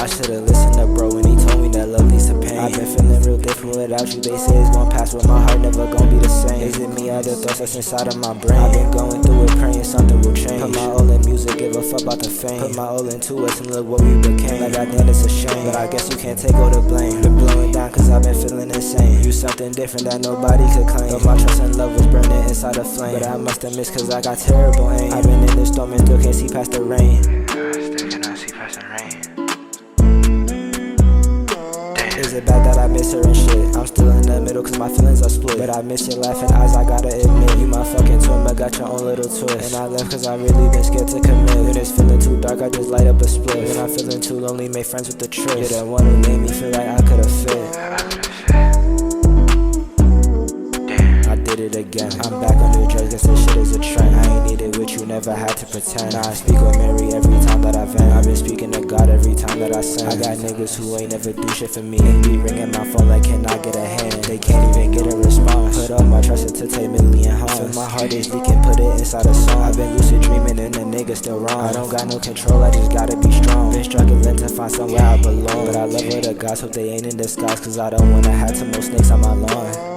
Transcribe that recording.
should've listened to bro when he told me that love leads to pain. I've been feeling real different without you. They say it's gon' pass, but my heart never gon' be the same. Is it me or the thoughts that's inside of my brain? I've been going through it, praying something will change. Put my all in music, give a fuck about the fame. Put my all into us and look what we became. Like goddamn, it's a shame, but I guess you can't take all the blame. Been blowing down cause I've been feeling insane. You something different that nobody could claim. But my trust and love was burning inside a flame. But I must have missed cause I got terrible aim. I've been in the storm and still can't see past the rain. Still cannot see past the rain. Is it bad that I miss her and shit? I'm still in the middle cause my feelings are split. But I miss your laughing eyes, I gotta admit. You my fucking twin but got your own little twist. And I left cause I really been scared to commit. When it's feeling too dark, I just light up a split. When I'm feeling too lonely, make friends with the tryst. You're the one who made me feel like I could've fit. I did it again. I'm back on the drugs, guess this shit is a trend. I ain't needed with you, never had to pretend. Now I speak with Mary every time that I vent. I've been speaking to God every time that I send. I got niggas who ain't never do shit for me. They be ringing my phone like can I get a hand? They can't even get a response. Put all my trust into take million harms. So my heart is leaking, put it inside a song. I've been lucid dreaming and the nigga still wrong. I don't got no control, I just gotta be strong. Been struggling to find somewhere I belong. But I love all the guys, hope they ain't in disguise. Cause I don't wanna have to more snakes on my lawn.